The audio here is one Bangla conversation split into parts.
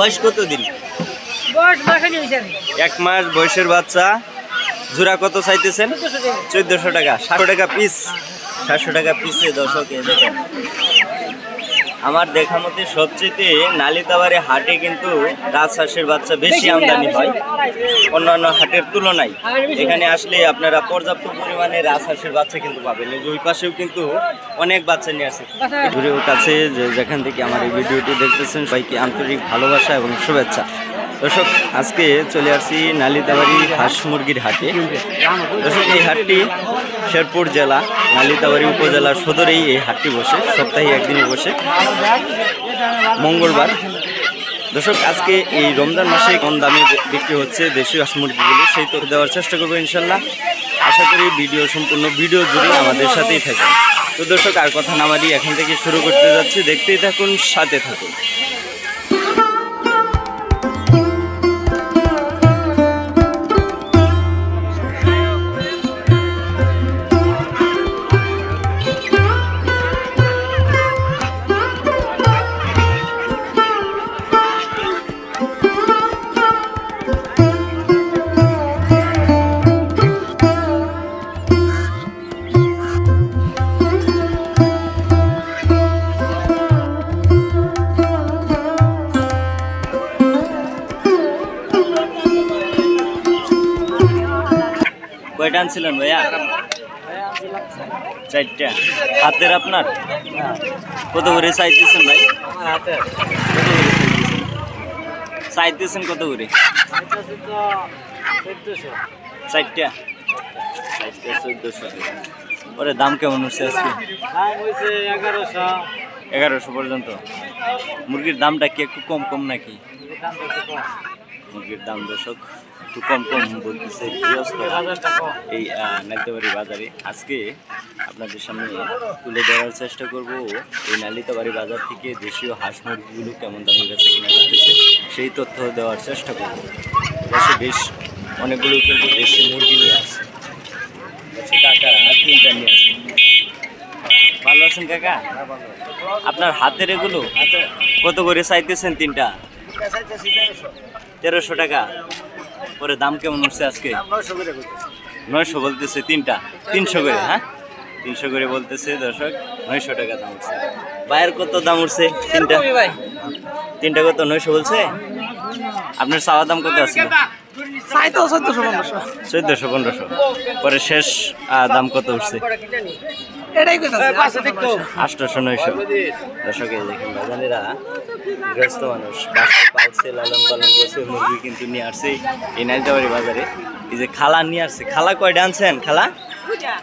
বয়স কতদিন? এক মাস বয়সের বাচ্চা। জোড়া কত চাইতেছেন? 1400 টাকা। 700 টাকা পিস। 700 টাকা পিসে দর্শক দেখেন। আমার দেখা মতে সবচেয়ে নালিতাবাড়ি হাটে কিন্তু রাজহাঁসের বাচ্চা বেশি আমদানি হয় অন্যান্য হাটের তুলনায়। এখানে আসলে আপনারা পর্যাপ্ত পরিমাণে রাজহাঁসের বাচ্চা কিন্তু পাবেন। ওই পাশেও কিন্তু অনেক বাচ্চা নিয়ে আসে। ঘুরেও কাছে যেখান থেকে আমার এই ভিডিওটি দেখতেছেন সবাইকে আন্তরিক ভালোবাসা এবং শুভেচ্ছা। দর্শক আজকে চলে আসছি নালিতাবাড়ি হাঁস মুরগির হাটে। দর্শক এই হাটটি শেরপুর জেলা নালিতাবাড়ি উপজেলার সদরেই এই হাটটি বসে, সপ্তাহে একদিনই বসে মঙ্গলবার। দর্শক আজকে এই রমজান মাসে কোন দামে বিক্রি হচ্ছে দেশীয় হাঁস মুরগিগুলো সেই তথ্য দেওয়ার চেষ্টা করবো ইনশাল্লাহ। আশা করি সম্পূর্ণ ভিডিও জুড়ে আমাদের সাথেই থাকুন। তো দর্শক আর কথা না বাড়িয়ে এখান থেকে শুরু করতে যাচ্ছি, দেখতেই থাকুন, সাথে থাকুন। কয়টা আনছিলেন ভাইয়া? 4টা। হাতের আপনার কত করে চাইতেছেন ভাই? চাইতেছেন কত করে? 4টা 1400। পরে দাম কেমন হচ্ছে আজকে? 1100 পর্যন্ত। মুরগির দামটা কি একটু কম নাকি? মুরগির দাম দর্শক একটু কম বলতেছে গৃহস্থ এই নালিতাবাড়ি বাজারে। আজকে আপনাদের সামনে তুলে ধরার চেষ্টা করব এই নালিতাবাড়ি বাজার থেকে দেশীয় হাঁস মুরগিগুলো কেমন দামে বেচা কিনা করতেছে সেই তথ্য দেওয়ার চেষ্টা করব। বেশ অনেকগুলো কিন্তু দেশি মুরগি নিয়ে আসছে কাকা, 3টা নিয়ে আসছে। ভালো আছেন কাকা? আপনার হাতের এগুলো কত করে চাইতেছেন? 3টা 1300 টাকা। পরে দাম কেমন উঠছে আজকে? 900 বলতেছে। 3টা 300 করে। হ্যাঁ 300 করে বলতেছে দর্শক। 900 টাকা দাম উঠছে। বাইরের কত দাম উঠছে? 3টা কত? 900 বলছে। আপনার চাওয়া দাম কত আছে? 1400-1500। পরে শেষ দাম কত উঠছে? 800-900। দর্শক এই দেখেন বাজানেরা গৃহস্থ মানুষ বাসায় পালছে, লালন পালন করছে, মুরগি কিন্তু নিয়ে আসছে এই নালিতাবাড়ি বাজারে। এই যে খালা নিয়ে আসছে। খালা কয়টা আনছেন? খালা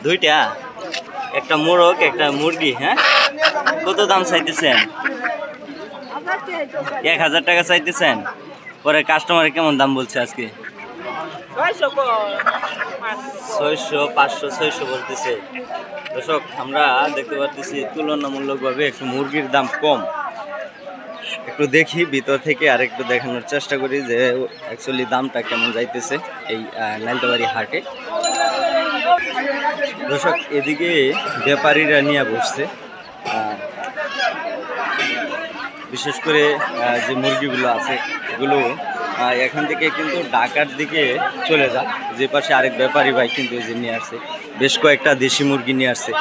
2টা, একটা মোরগ একটা মুরগি। হ্যাঁ কত দাম চাইতেছেন? 1000 টাকা চাইতেছেন। পরে কাস্টমার কেমন দাম বলছে আজকে? 600, 500, 600 বলতেছে। দর্শক আমরা দেখতে পাচ্ছি তুলনামূলকভাবে একটু মুরগির দাম কম। একটু দেখি ভিতর থেকে আর একটু দেখানোর চেষ্টা করি যে অ্যাকচুয়ালি দামটা কেমন যাইতেছে এই নালিতাবাড়ি হাটে। দর্শক এদিকে ব্যাপারীরা নিয়ে বসছে, বিশেষ করে যে মুরগিগুলো আছে এগুলো এখান থেকে কিন্তু ঢাকার দিকে চলে যায়। যে পাশে আরেক ব্যাপারী ভাই কিন্তু এই যে নিয়ে আসছে, বেশ কয়েকটা দেশি মুরগি নিয়ে আসছে।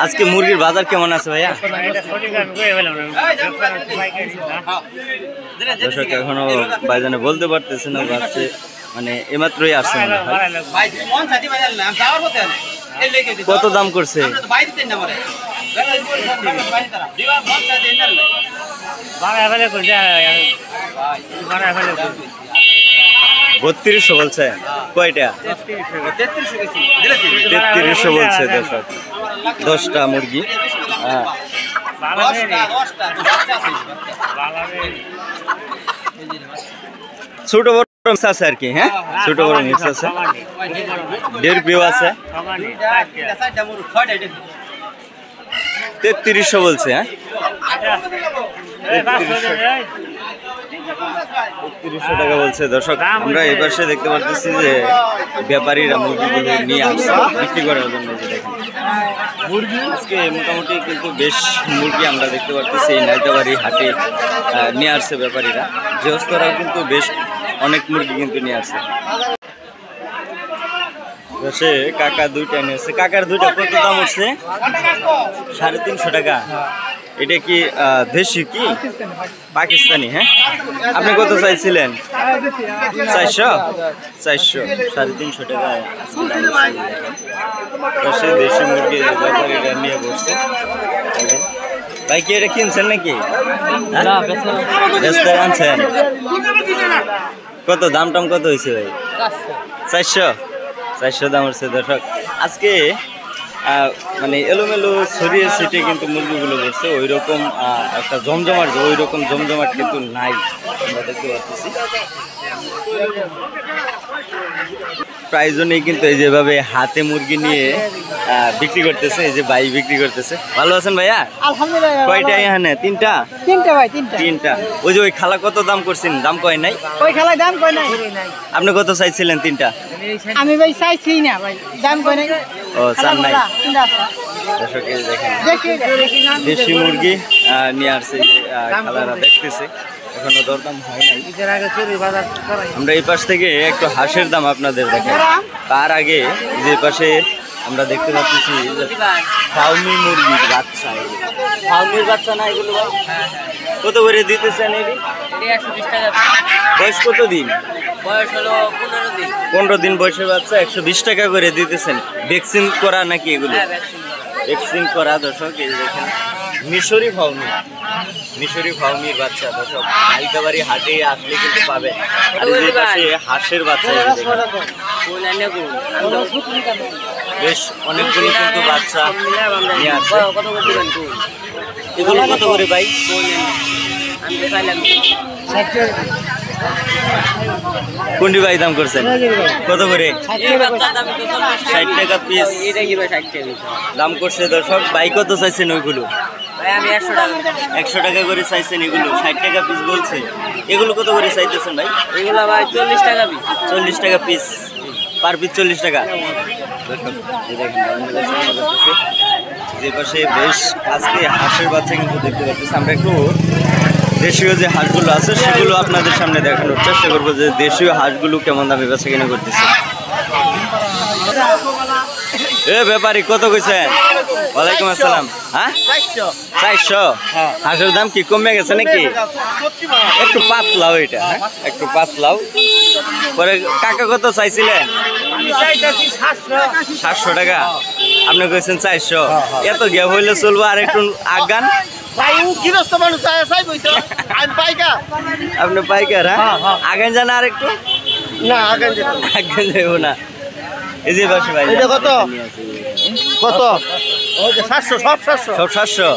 আজকে মুরগির বাজার কেমন আছে ভাইয়া? দর্শক এখনো ভাইজানে বলতে পারতেছে না, ভাবছে মানে এমাত্রই আসছে মনে হয়। কত দাম করছে? 3200 বলছে। কয়টা? 3300 বলছে দর্শক। 10টা মুরগি। ছোট বড় মিক্স আছে আর কি। হ্যাঁ ছোট বড় মিক্স আছে। 1.5 আছে। 3300 বলছে। হ্যাঁ 3300 টাকা বলছে। দর্শক আমরা এই পাশে দেখতে পাচ্ছি যে ব্যাপারীরা মুরগিগুলো নিয়ে আসছে বিক্রি করার জন্য। যে দেখেন আজকে মোটামুটি কিন্তু বেশ মুরগি আমরা দেখতে পাচ্ছি এই নাইতাবাড়ি হাটে নিয়ে আসছে ব্যাপারীরা। গৃহস্থরাও কিন্তু বেশ অনেক মুরগি কিন্তু নিয়ে আসছে। সে কাকা দুইটা নিয়েছে। কাকার দুইটা কত দাম হচ্ছে? 350 টাকা। এটা কি দেশি কি পাকিস্তানি? হ্যাঁ, আপনি কত চাইছিলেন? 400 350 টাকা। সে দেশি মুরগি ব্যাপারীরা নিয়ে বসছে। ভাই কি এটা কিনছেন নাকি? ব্যস্ত আনছেন? কত দাম টাম কত হয়েছে ভাই? 400 দাম হচ্ছে। দর্শক আজকে মানে এলোমেলো ছড়িয়ে ছিটে কিন্তু মুরগিগুলো বসছে, ওই রকম একটা জমজমাট, ওই রকম জমজমাট কিন্তু নাই আমরা দেখতে পাচ্ছি। প্রায় জনেই কিন্তু এই যেভাবে হাতে মুরগি নিয়ে বিক্রি করতেছে। এই যে ভাই বিক্রি করতেছে। ভালো আছেন ভাইয়া? আলহামদুলিল্লাহ। কয়টা এখানে? তিনটা ভাই, তিনটা। ওই যে ওই খালা কত দাম করছেন? দাম কয় নাই? ওই খালা দাম কয় নাই। আপনি কত চাইছিলেন? তিনটা। আমি ভাই চাইছি না ভাই, দাম কয় নাই। ও চান নাই। দর্শক এই দেখেন দেশি মুরগি নিয়ে আসছে খালারা দেখতেছে, এখনো দরদাম হয় নাই। আমরা এই পাশ থেকে একটু হাঁসের দাম আপনাদের দেখেন। তার আগে যে পাশে আমরা দেখতে পাচ্ছি ফাউমি মুরগির বাচ্চা। ফাউমির বাচ্চা না এগুলো? কত করে দিতেছেন? এটি 120 টাকা। বয়স কত দিন? বয়স হলো 15 দিন। 15 দিন বয়সের বাচ্চা 120 টাকা করে দিতেছেন। ভ্যাকসিন করা নাকি এগুলো? ভ্যাকসিন করা। দর্শক এই দেখেন মিশরি ফাউমির বাচ্চা। দর্শক নাইতাবাড়ি হাটে আসলে কিন্তু পাবে। আর এই পাশে হাঁসের বাচ্চা বেশ অনেকগুলো কিন্তু বাচ্চা নিয়ে আসছে। এগুলো কত করে ভাই? কোনটি ভাই দাম করছেন? কত করে? 60 টাকা পিস দাম করছে। দর্শক ভাই কত চাইছেন ওইগুলো? 100 টাকা করে চাইছেন। এগুলো 60 টাকা পিস বলছে। এগুলো কত করে চাইতেছেন ভাই? এগুলো ভাই 40 টাকা পিস। 40 টাকা পিস, পার পিস 40 টাকা। যে পাশে বেশ আজকে হাঁসের বাচ্চা কিন্তু দেখতে পাচ্ছি। আমরা একটু দেশীয় যে হাঁসগুলো আছে সেগুলো আপনাদের সামনে দেখানোর চেষ্টা করবো, যে দেশীয় হাঁসগুলো কেমন দামে বেচা কিনা করতেছে। এ ব্যাপারী কত কইছেন? ওয়ালাইকুম আসসালাম। হ্যাঁ 400। হাঁসের দাম কি কমে গেছে নাকি? একটু পাতলাও এটা। হ্যাঁ একটু পাতলাও। পরে কাকা কত চাইছিলেন? 700 টাকা। আপনি কইছেন 400। এত গ্যাপ হইলে চলবো, আর একটু আগান। আপনি পাইকার? হ্যাঁ আগান যান আর একটু। না আগান যাবো না। এই যে বাসে ভাই কত? 700। সব 700।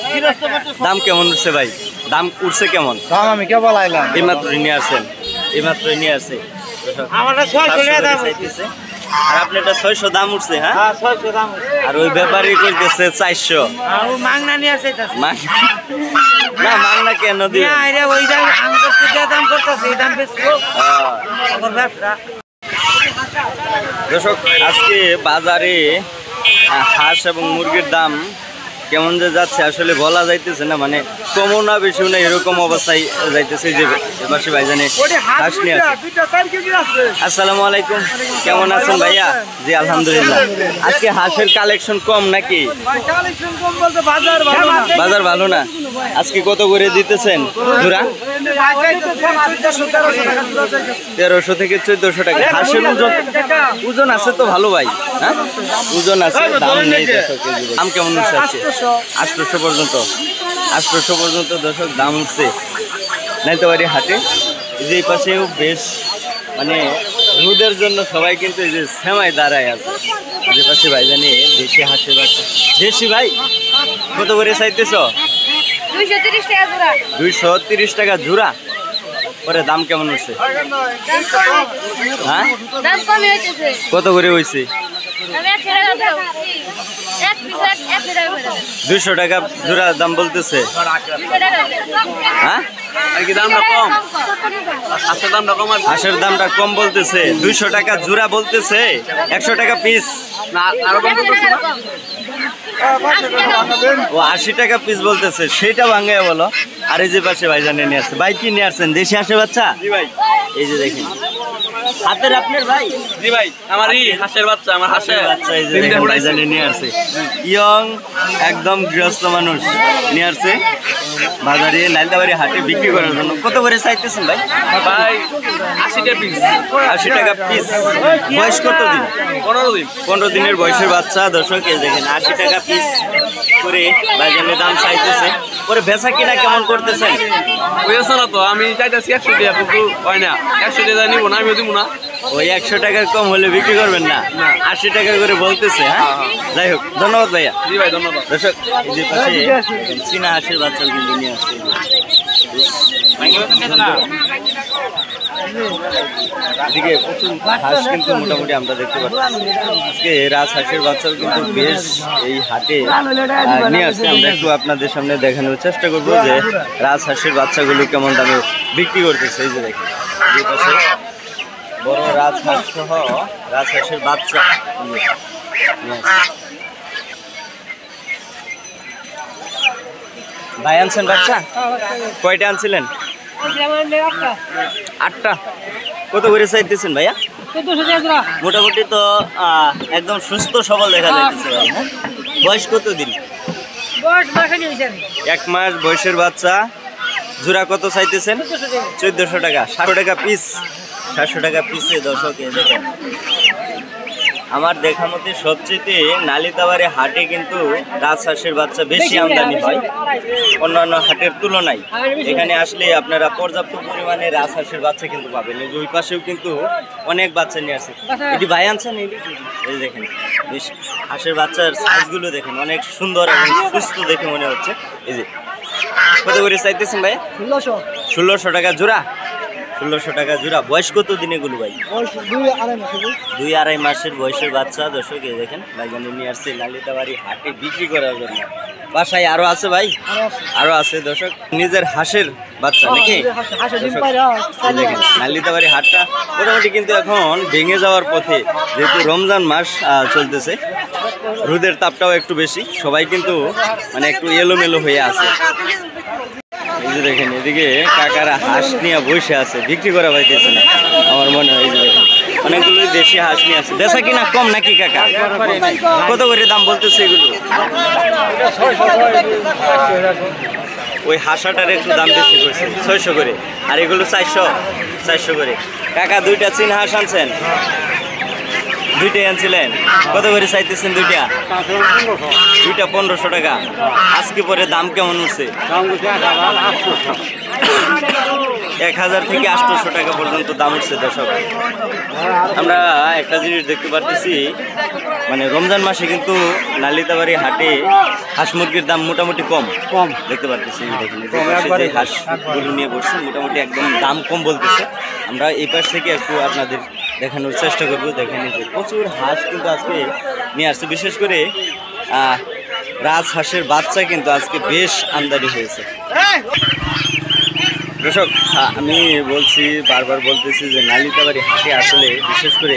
দাম কেমন উঠছে ভাই? দাম উঠছে কেমন? দাম আমি কে বলাইলাম? এইমাত্র নিয়ে আসছে। আর আপনি এটা 600 দাম উঠছে? হ্যাঁ 600 দাম। আর ওই ব্যাপারী কইতেছে 400। মাংনা নিয়ে আসে। না মাংনা কেন দিবে? ওই দাম দাম করতেছে, এই দাম বেশি। দর্শক আজকে বাজারে হাঁস এবং মুরগির দাম কেমন যে যাচ্ছে আসলে বলা যাইতেছে না, মানে কমও না বেশিও না, এরকম অবস্থায় যাইতেছে। যে পাশে ভাইজানে হাঁস নিয়ে আছে। আসসালামু আলাইকুম, কেমন আছেন ভাইয়া? জি আলহামদুলিল্লাহ। আজকে হাঁসের কালেকশন কম নাকি? বাজার ভালো না। আজকে কত করে দিতেছেন জোড়া? 1300 থেকে 1400 টাকা। হাঁসের ওজন আছে তো ভালো ভাই? হ্যাঁ ওজন আছে, দাম নেই। দাম কেমন হচ্ছে? 800 পর্যন্ত। 800 পর্যন্ত দর্শক দাম হচ্ছে নাইতাবাড়ি হাটে। যে পাশেও বেশ মানে রোদের জন্য সবাই কিন্তু এই যে সেমায় দাঁড়ায় আছে। যে পাশে ভাই জানি দেশি হাঁসের বাচ্চা। দেশি ভাই কত করে চাইতেছ? 230 টাকা জোড়া। পরে দাম কেমন হচ্ছে? হ্যাঁ কত করে হয়েছে? 200 টাকা জোড়া দাম বলতেছে। হ্যাঁ আর কি দামটা কম? হাঁসের দামটা কম বলতেছে। 200 টাকা জোড়া বলতেছে, 100 টাকা পিস। ও 80 টাকা পিস বলতেছে, সেটা ভাঙায় বলো। আর এই যে পাশে ভাইজানে নিয়ে আসছে। ভাই কি নিয়ে আসছেন? দেশি হাঁসের বাচ্চা? জি ভাই। এই যে দেখেন হাতের আপনার ভাই। জি ভাই, আমারই হাঁসের বাচ্চা, আমার হাঁসের বাচ্চা এই যে দেখেন ভাইজানে নিয়ে আসছে। ইয়ং একদম গৃহস্থ মানুষ নিয়ে আসছে বাজারে নাইলতাবাড়ি হাটে বিক্রি করার জন্য। কত করে চাইতেছেন ভাই? ভাই 80 টাকা পিস। 80 টাকা পিস। বয়স কত দিন? 15 দিন। 15 দিনের বয়সের বাচ্চা। দর্শক এই দেখেন 80 টাকা পিস করে ভাইজানের দাম চাইতেছে। পরে বেচা কিনা কেমন করতেছেন? হয়েছে না তো, আমি চাইতেছি 100 টাকা, কিন্তু হয় না। 100 টাকা নিব না, আমিও দিব না। ওই 100 টাকার কম হলে বিক্রি করবেন না? 80 টাকা করে বলতেছে। হ্যাঁ, যাই হোক, ধন্যবাদ ভাইয়া। জি ভাই, ধন্যবাদ। দর্শক এই যে পাশে চীনা হাঁসের বাচ্চা কিন্তু নিয়ে আসছে। এদিকে প্রচুর হাঁস কিন্তু মোটামুটি আমরা দেখতে পাচ্ছি। আজকে রাজহাঁসের বাচ্চাও কিন্তু বেশ এই হাটে নিয়ে আসছে। আমরা একটু আপনাদের সামনে দেখানোর চেষ্টা করবো যে রাজহাঁসের বাচ্চাগুলো কেমন দামে বিক্রি করতেছে। এই যে দেখেন এই পাশে বড় রাজহাঁস সহ রাজহাঁসের বাচ্চা নিয়ে আসছে। ভাই আনছেন বাচ্চা? কয়টা আনছিলেন? 8টা। কত করে চাইতেছেন ভাইয়া? মোটামুটি তো একদম সুস্থ সবল দেখা যাইতেছে ভাই। হ্যাঁ, বয়স কত দিন? 1 মাস বয়সের বাচ্চা। জোড়া কত চাইতেছেন? 1400 টাকা। 700 টাকা পিস। 700 টাকা পিসে। দর্শক দেখেন আমার দেখা মতে সবচেয়ে নালিতাবাড়ি হাটে কিন্তু রাজহাঁসের বাচ্চা বেশি আমদানি হয় অন্যান্য হাটের তুলনায়। এখানে আসলে আপনারা পর্যাপ্ত পরিমাণে রাজহাঁসের বাচ্চা কিন্তু পাবেন। এই যে ওই পাশেও কিন্তু অনেক বাচ্চা নিয়ে আসে। এটি ভাই আনছেন? এই দেখেন বেশ হাঁসের বাচ্চার সাইজগুলো দেখেন অনেক সুন্দর এবং সুস্থ দেখে মনে হচ্ছে। এই যে কত করে চাইতেছেন ভাই? 1600 টাকা জোড়া। 1600 টাকা জোড়া। বয়স কত দিন এগুলো ভাই? 2-2.5 মাসের বয়সের বাচ্চা। দর্শক এই দেখেন ভাইজানি নিয়ে আসছে নালিতাবাড়ি হাটে বিক্রি করার জন্য। বাসায় আরো আছে ভাই? আরো আছে। দর্শক নিজের হাঁসের বাচ্চা নাকি? দেখেন নালিতাবাড়ি হাটটা মোটামুটি কিন্তু এখন ভেঙে যাওয়ার পথে, যেহেতু রমজান মাস চলতেছে, রোদের তাপটাও একটু বেশি, সবাই কিন্তু মানে একটু এলোমেলো হয়ে আছে। এই যে দেখেন এদিকে কাকারা হাঁস নিয়ে বসে আছে, বিক্রি করা পাইতেছে না আমার মনে হয়। এই যে দেখেন অনেকগুলো দেশি হাঁস নিয়ে আছে। বেচা কিনা কম নাকি কাকা? কত করে দাম বলতেছে এগুলো? ওই হাঁসাটার একটু দাম বেশি করছে, 600 করে। আর এগুলো 400 করে। কাকা দুইটা চীন হাঁস আনছেন? দুইটাই আনছিলেন? কত করে চাইতেছেন দুইটা? দুইটা 1500 টাকা। আজকে পরে দাম কেমন উঠছে? 1000 থেকে 800 টাকা পর্যন্ত দাম উঠছে। দর্শক আমরা একটা জিনিস দেখতে পারতেছি, মানে রমজান মাসে কিন্তু নালিতাবাড়ি হাটে হাঁস মুরগির দাম মোটামুটি কম দেখতে পারতেছি। দেখেন যে হাঁসগুলো নিয়ে বসছে মোটামুটি একদম দাম কম বলতেছে। আমরা এই পাশ থেকে একটু আপনাদের দেখানোর চেষ্টা করবো। দেখেন যে প্রচুর হাঁস কিন্তু আজকে নিয়ে আসছে। বিশেষ করে রাজহাঁসের বাচ্চা কিন্তু আজকে বেশ আমদানি হয়েছে। দর্শক আমি বলছি, বারবার বলতেছি যে নালিতাবাড়ি হাটে আসলে বিশেষ করে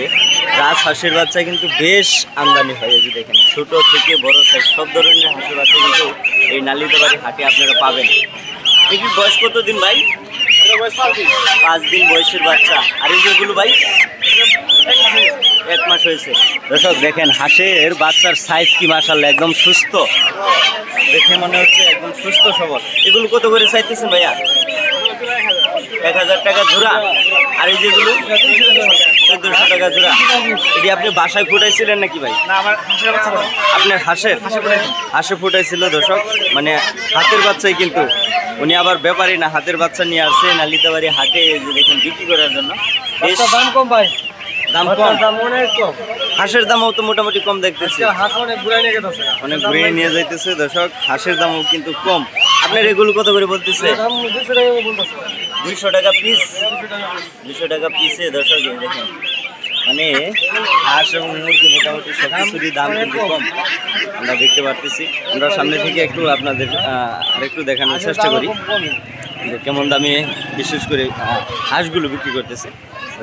রাজহাঁসের বাচ্চা কিন্তু বেশ আমদানি হয়। এই যে দেখেন ছোট থেকে বড় সাইজ সব ধরনের হাঁসের বাচ্চা কিন্তু এই নালিতাবাড়ি হাটে আপনারা পাবেন। এটির বয়স কত দিন ভাই? 5 দিন বয়সের বাচ্চা। আর এই যেগুলো ভাই 1 মাস হয়েছে। দর্শক দেখেন হাঁসের বাচ্চার সাইজ কি মাশাআল্লাহ একদম সুস্থ দেখে মনে হচ্ছে, একদম সুস্থ সবল। এগুলো কত করে চাইতেছেন ভাইয়া? 1000 টাকা জোড়া। আর এই যেগুলো 1400 টাকা জোড়া। এটি আপনি বাসায় ফুটাইছিলেন নাকি ভাই? আপনার হাঁসে ফুটাইছিল। দর্শক মানে হাতের বাচ্চাই, কিন্তু উনি আবার ব্যাপারী না, হাতের বাচ্চা নিয়ে আসছে নালিতাবাড়ি হাটে দেখেন বিক্রি করার জন্য। বেশ দাম কম ভাই, দাম কম, অনেক কম। হাঁসের দামও তো মোটামুটি কম দেখতেছি, অনেক ঘুরিয়ে নিয়ে যাইতেছে। দর্শক হাঁসের দামও কিন্তু কম। আপনার এগুলো কত করে বলতেছে? 200 টাকা পিস। 200 টাকা পিসে। দর্শক দেখেন মানে হাঁস এবং মুরগি মোটামুটি সব কিছুরই দাম কিন্তু কম আমরা দেখতে পারতেছি। আমরা সামনে থেকে একটু আপনাদের আরেকটু দেখানোর চেষ্টা করি যে কেমন দামে বিশেষ করে হাঁসগুলো বিক্রি করতেছে।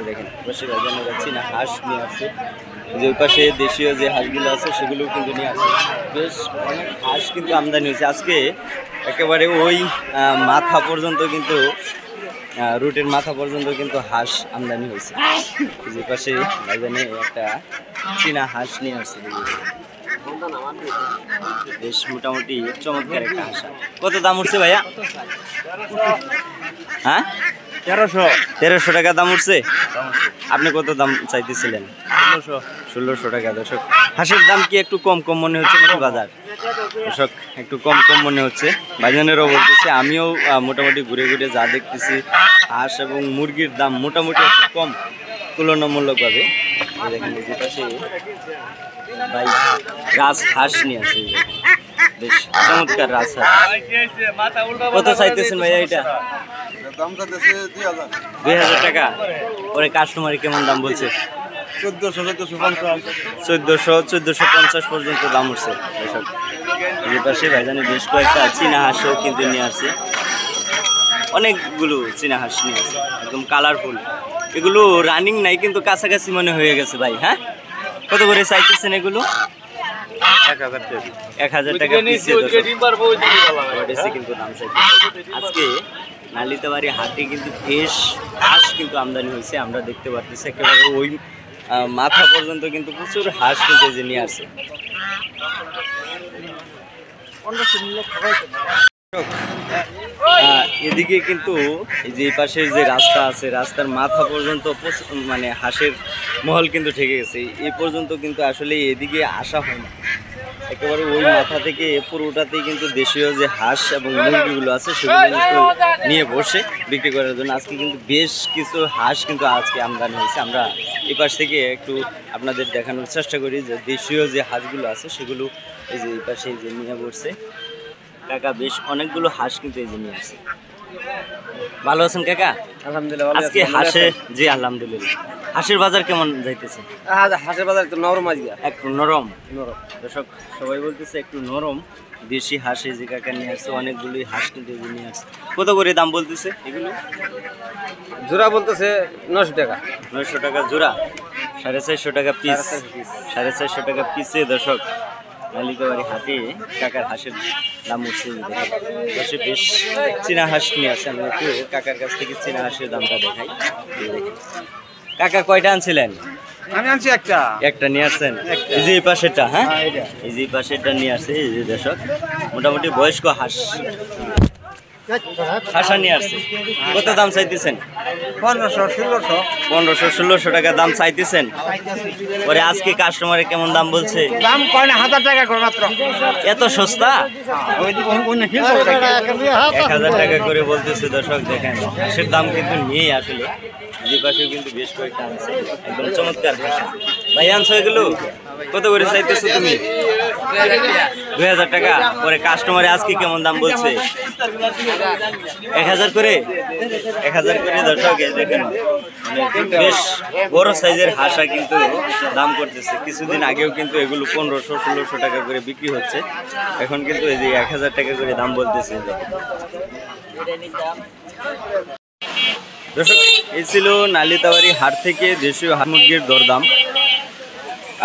দেখেন বসে যাচ্ছি না, হাঁস নিয়ে আসছে যে ওই পাশে দেশীয় যে হাঁসগুলো আছে সেগুলোও কিন্তু নিয়ে আসে। বেশ অনেক হাঁস কিন্তু আমদানি হয়েছে আজকে, একেবারে ওই মাথা পর্যন্ত কিন্তু রুটের মাথা পর্যন্ত কিন্তু হাঁস আমদানি হয়েছে। যে পাশে ভাইজানে একটা চীনা হাঁস নিয়ে আসছে, বেশ মোটামুটি চমৎকার একটা হাঁস। কত দাম উঠছে ভাইয়া? হ্যাঁ 1300 টাকা দাম উঠছে। আপনি কত দাম চাইতেছিলেন? 1600 টাকা। দর্শক হাঁসের দাম কি একটু কম কম মনে হচ্ছে নাকি বাজার? দর্শক একটু কম কম মনে হচ্ছে, ভাইজানেরও বলতেছে, আমিও মোটামুটি ঘুরে ঘুরে যা দেখতেছি হাঁস এবং মুরগির দাম মোটামুটি একটু কম তুলনামূলকভাবে। দেখেন যে পাশে ভাই রাজ হাঁস নিয়ে আছে, বেশ চমৎকার রাজ হাঁস। কত চাইতেছেন ভাইয়া এটা? 2000 টাকা। পরে কাস্টমারে কেমন দাম বলছে? 1450 পর্যন্ত দাম উঠছে। এসব এই পাশে ভাইজানে বেশ কয়েকটা চীনা হাঁসও কিন্তু নিয়ে আসছে, অনেকগুলো চীনা হাঁস নিয়ে আসছে, একদম কালারফুল। এগুলো রানিং নাই কিন্তু কাছাকাছি মনে হয়ে গেছে ভাই। হ্যাঁ, কত করে চাইতেছেন এগুলো? 1000 টাকা পিস কিন্তু দাম চাইতেছে। আজকে নালিতাবাড়ি হাটে কিন্তু বেশ হাঁস কিন্তু আমদানি হয়েছে, আমরা দেখতে পাচ্ছি একেবারে ওই মাথা পর্যন্ত কিন্তু প্রচুর হাঁস কিন্তু যে নিয়ে আসছে। এদিকে কিন্তু এই যে পাশের যে রাস্তা আছে, রাস্তার মাথা পর্যন্ত মানে হাঁসের মহল কিন্তু ঠেকে গেছে। এই পর্যন্ত কিন্তু আসলে এদিকে আসা হয় না, একেবারে ওই মাথা থেকে পুরোটাতেই কিন্তু দেশীয় যে হাঁস এবং মুরগিগুলো আছে সেগুলো কিন্তু নিয়ে বসে বিক্রি করার জন্য। আজকে কিন্তু বেশ কিছু হাঁস কিন্তু আজকে আমদানি হয়েছে। আমরা এই পাশ থেকে একটু আপনাদের দেখানোর চেষ্টা করি যে দেশীয় যে হাঁসগুলো আছে সেগুলো এই যে এই পাশে যে নিয়ে বসছে কাকা, বেশ অনেকগুলো হাঁস কিন্তু এই যে নিয়ে আসছে। ভালো আছেন কাকা? আলহামদুলিল্লাহ। আজকে হাঁসে জি আলহামদুলিল্লাহ। হাঁসের বাজার কেমন যাইতেছে? হাঁসের বাজার একটু নরম আজকে, একটু নরম। দর্শক সবাই বলতেছে একটু নরম। দেশি হাঁস এই যে কাকা নিয়ে আসছে, অনেকগুলোই হাঁস কিন্তু নিয়ে আসছে। কত করে দাম বলতেছে এগুলো? জোড়া বলতেছে 900 টাকা। 900 টাকা জোড়া, 450 টাকা পিস। 450 টাকা পিসে দর্শক নালিতাবাড়ি হাটে কাকার হাঁসের দাম উঠছে। দর্শক বেশ চীনা হাঁস নিয়ে আসছে, আমি একটু কাকার কাছ থেকে চীনা হাঁসের দামটা দেখাই। কাকা কয়টা আনছিলেন? আমি আনছি একটা। একটা নিয়ে আসছেন, এই যে এই পাশেরটা। হ্যাঁ, এই যে এই পাশেরটা নিয়ে আসছে। এই যে দর্শক মোটামুটি বয়স্ক হাঁস হাঁসা নিয়ে আসছে। কত দাম চাইতেছেন? 1500-1600 টাকা দাম চাইতেছেন। পরে আজকে কাস্টমারে কেমন দাম বলছে? দাম কয় না, 1000 টাকা করে মাত্র। এত সস্তা? 1000 টাকা করে বলতেছে। দর্শক দেখেন হাঁসের দাম কিন্তু নেই আসলে। যে পাশে কিন্তু বেশ কয়েকটা আনছে, একদম চমৎকার হাঁস। ভাই আনছো এগুলো? কত করে চাইতেছো তুমি? 2000 টাকা। পরে কাস্টমারে আজকে কেমন দাম বলছে? 1000 করে। 1000 করে দর্শক দেখেন বেশ বড় সাইজের হাঁসা কিন্তু দাম করতেছে। কিছুদিন আগেও কিন্তু এগুলো 1500-1600 টাকা করে বিক্রি হচ্ছে, এখন কিন্তু এই যে 1000 টাকা করে দাম বলতেছে। দর্শক এই ছিল নালিতাবাড়ি হাট থেকে দেশীয় হাঁস মুরগির দরদাম।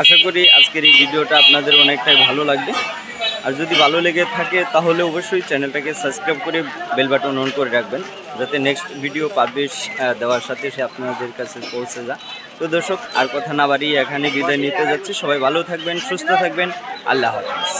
আশা করি আজকের এই ভিডিওটা আপনাদের অনেকটাই ভালো লাগবে। আর যদি ভালো লেগে থাকে তাহলে অবশ্যই চ্যানেলটাকে সাবস্ক্রাইব করে বেল বাটন অন করে রাখবেন, যাতে নেক্সট ভিডিও পাবলিশ দেওয়ার সাথে সে আপনাদের কাছে পৌঁছে যায়। তো দর্শক আর কথা না বাড়িয়ে এখানে বিদায় নিতে যাচ্ছি। সবাই ভালো থাকবেন, সুস্থ থাকবেন। আল্লাহ হাফেজ।